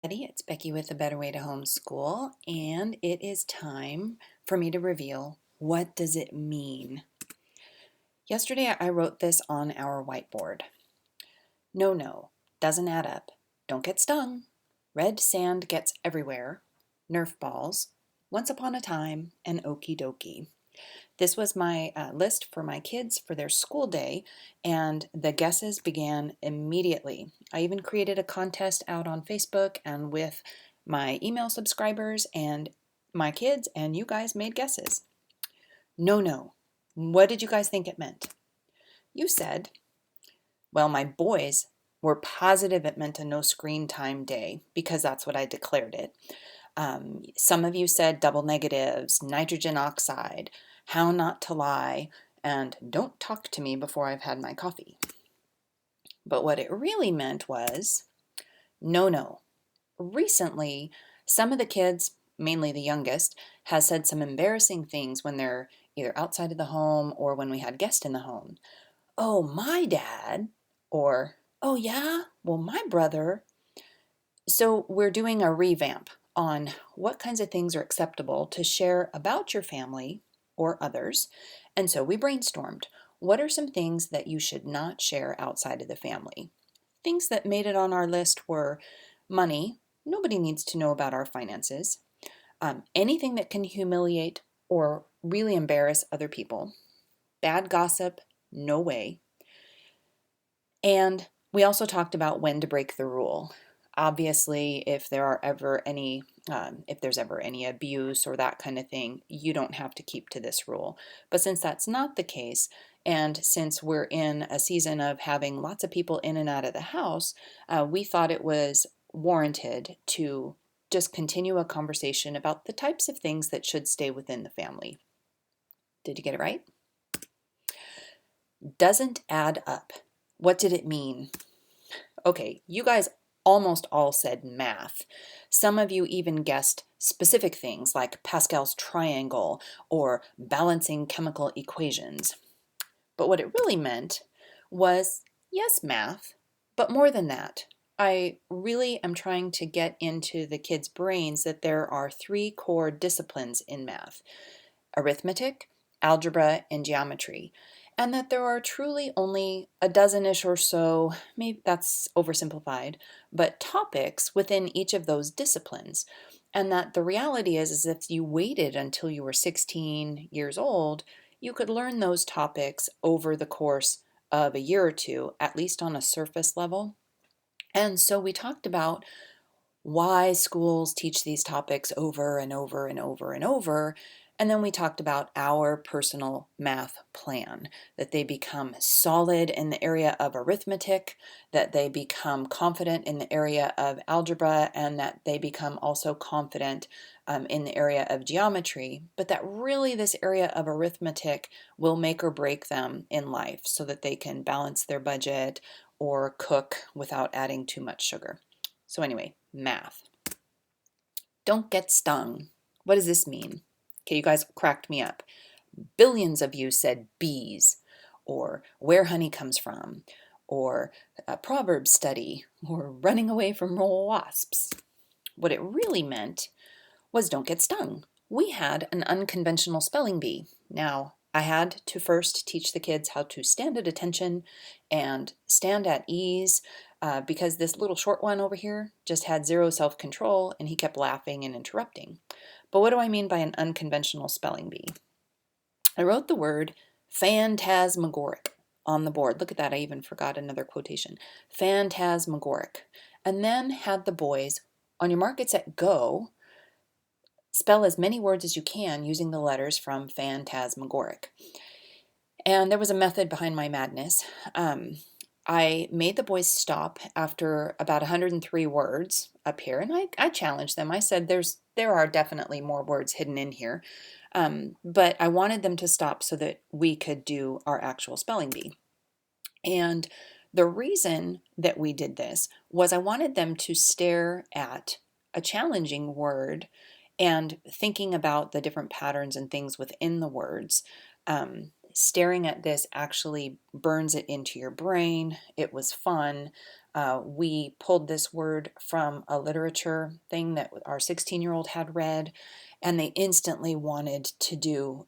It's Becky with A Better Way to Homeschool, and it is time for me to reveal what does it mean. Yesterday I wrote this on our whiteboard. No, no, doesn't add up. Don't get stung. Red sand gets everywhere. Nerf balls. Once upon a time, and okie dokie. This was my list for my kids for their school day, and the guesses began immediately. I even created a contest out on Facebook and with my email subscribers and my kids, and you guys made guesses. No, no. What did you guys think it meant? You said, well, my boys were positive it meant a no screen time day because that's what I declared it. Some of you said double negatives, nitrogen oxide, how not to lie, and don't talk to me before I've had my coffee. But what it really meant was, no, no. Recently, some of the kids, mainly the youngest, has said some embarrassing things when they're either outside of the home or when we had guests in the home. Oh, my dad, or, oh yeah, well, my brother. So we're doing a revamp on what kinds of things are acceptable to share about your family or others. And so we brainstormed, what are some things that you should not share outside of the family? Things that made it on our list were money. Nobody needs to know about our finances. Anything that can humiliate or really embarrass other people. Bad gossip, no way. And we also talked about when to break the rule. Obviously, if there's ever any abuse or that kind of thing, you don't have to keep to this rule. But since that's not the case, and since we're in a season of having lots of people in and out of the house, we thought it was warranted to just continue a conversation about the types of things that should stay within the family. Did you get it right? Doesn't add up. What did it mean? Okay, you guys almost all said math. Some of you even guessed specific things like Pascal's triangle or balancing chemical equations. But what it really meant was, yes, math, but more than that. I really am trying to get into the kids' brains that there are three core disciplines in math: arithmetic, algebra, and geometry, and that there are truly only a dozen-ish or so, maybe that's oversimplified, but topics within each of those disciplines. And that the reality is if you waited until you were 16 years old, you could learn those topics over the course of a year or two, at least on a surface level. And so we talked about why schools teach these topics over and over and over and over. And then we talked about our personal math plan, that they become solid in the area of arithmetic, that they become confident in the area of algebra, and that they become also confident in the area of geometry, but that really this area of arithmetic will make or break them in life so that they can balance their budget or cook without adding too much sugar. So anyway, math. Don't get stung. What does this mean? Okay, you guys cracked me up. Billions of you said bees, or where honey comes from, or a proverb study, or running away from wasps. What it really meant was don't get stung. We had an unconventional spelling bee. Now, I had to first teach the kids how to stand at attention and stand at ease because this little short one over here just had zero self-control and he kept laughing and interrupting. But what do I mean by an unconventional spelling bee? I wrote the word phantasmagoric on the board. Look at that, I even forgot another quotation. Phantasmagoric. And then had the boys, on your mark, get set, go, spell as many words as you can using the letters from phantasmagoric. And there was a method behind my madness. I made the boys stop after about 103 words up here, and I challenged them. I said, there are definitely more words hidden in here, but I wanted them to stop so that we could do our actual spelling bee. And the reason that we did this was I wanted them to stare at a challenging word and thinking about the different patterns and things within the words. staring at this actually burns it into your brain. It was fun. We pulled this word from a literature thing that our 16-year-old had read, and they instantly wanted to do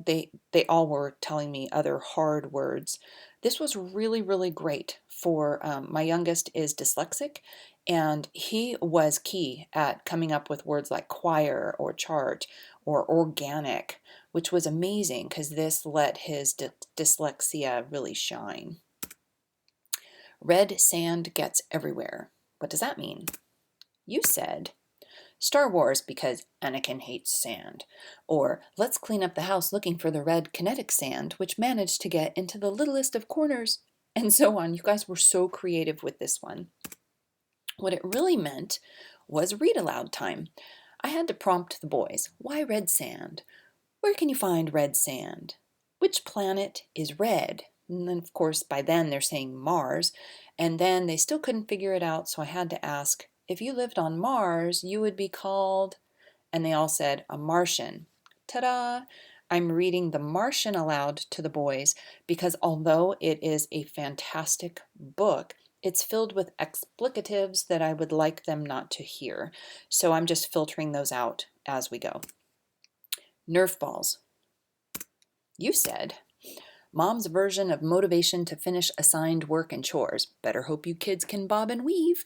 they all were telling me other hard words. This was really, really great for my youngest is dyslexic, and he was key at coming up with words like choir or chart or organic, which was amazing because this let his dyslexia really shine. Red sand gets everywhere. What does that mean? You said Star Wars because Anakin hates sand. Or let's clean up the house looking for the red kinetic sand, which managed to get into the littlest of corners. And so on. You guys were so creative with this one. What it really meant was read aloud time. I had to prompt the boys. Why red sand? Where can you find red sand? Which planet is red? And then, of course, by then they're saying Mars. And then they still couldn't figure it out, so I had to ask, if you lived on Mars, you would be called, and they all said, a Martian. Ta-da! I'm reading The Martian aloud to the boys because although it is a fantastic book, it's filled with explicatives that I would like them not to hear. So I'm just filtering those out as we go. Nerf balls. You said, Mom's version of motivation to finish assigned work and chores. Better hope you kids can bob and weave.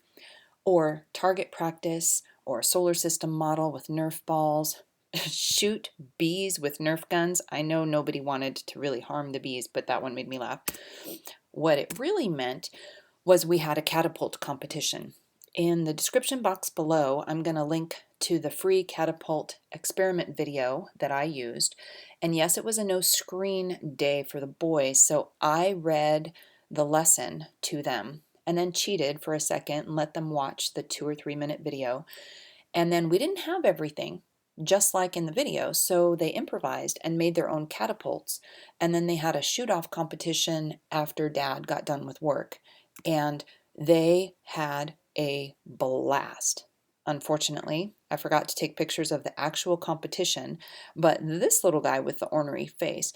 Or target practice, or solar system model with Nerf balls. Shoot bees with Nerf guns. I know nobody wanted to really harm the bees, but that one made me laugh. What it really meant was we had a catapult competition. In the description box below, I'm going to link to the free catapult experiment video that I used. And yes, it was a no screen day for the boys, so I read the lesson to them and then cheated for a second and let them watch the 2 or 3 minute video. And then we didn't have everything, just like in the video, so they improvised and made their own catapults. And then they had a shoot-off competition after Dad got done with work. And they had a blast. Unfortunately, I forgot to take pictures of the actual competition, but this little guy with the ornery face,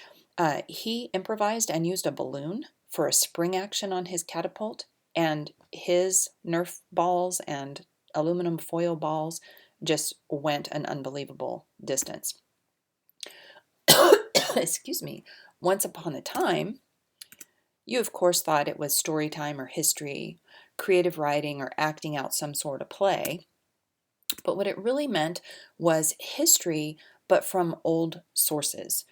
he improvised and used a balloon for a spring action on his catapult, and his Nerf balls and aluminum foil balls just went an unbelievable distance. Excuse me. Once upon a time, you of course thought it was story time or history, creative writing, or acting out some sort of play. But what it really meant was history, but from old sources.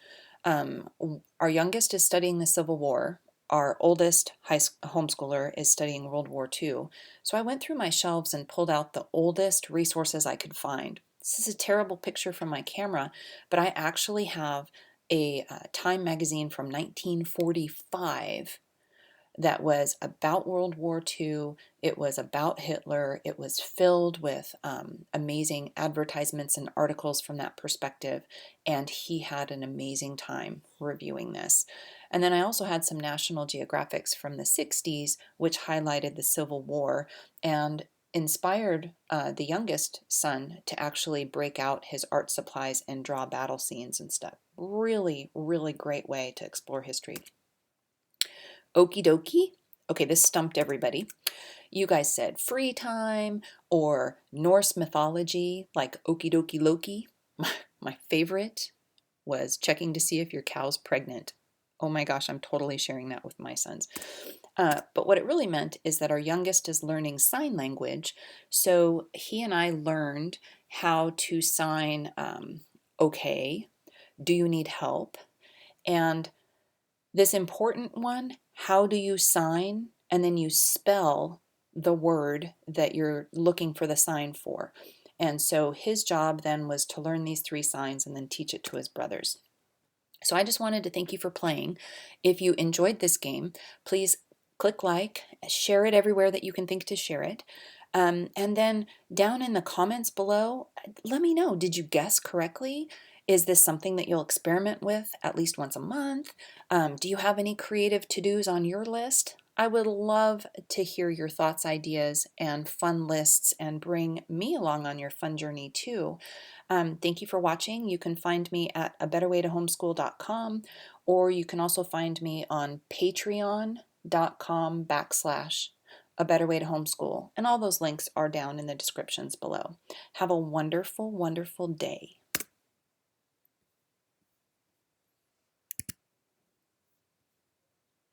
Our youngest is studying the Civil War. Our oldest homeschooler is studying World War II. So I went through my shelves and pulled out the oldest resources I could find. This is a terrible picture from my camera, but I actually have a Time magazine from 1945 that was about World War II. It was about Hitler. It was filled with amazing advertisements and articles from that perspective, and he had an amazing time reviewing this. And then I also had some National Geographics from the 60s, which highlighted the Civil War and inspired the youngest son to actually break out his art supplies and draw battle scenes and stuff. Really, really great way to explore history. Okie dokie. Okay, this stumped everybody. You guys said free time or Norse mythology, like okie dokie Loki. My favorite was checking to see if your cow's pregnant. Oh my gosh, I'm totally sharing that with my sons. But what it really meant is that our youngest is learning sign language. So he and I learned how to sign okay, do you need help? And this important one, how do you sign? And then you spell the word that you're looking for the sign for. And so his job then was to learn these 3 signs and then teach it to his brothers. So I just wanted to thank you for playing. If you enjoyed this game, please click like, share it everywhere that you can think to share it. And then down in the comments below, let me know, did you guess correctly? Is this something that you'll experiment with at least once a month? Do you have any creative to-dos on your list? I would love to hear your thoughts, ideas, and fun lists and bring me along on your fun journey too. Thank you for watching. You can find me at abetterwaytohomeschool.com, or you can also find me on patreon.com/a better way to homeschool. And all those links are down in the descriptions below. Have a wonderful, wonderful day.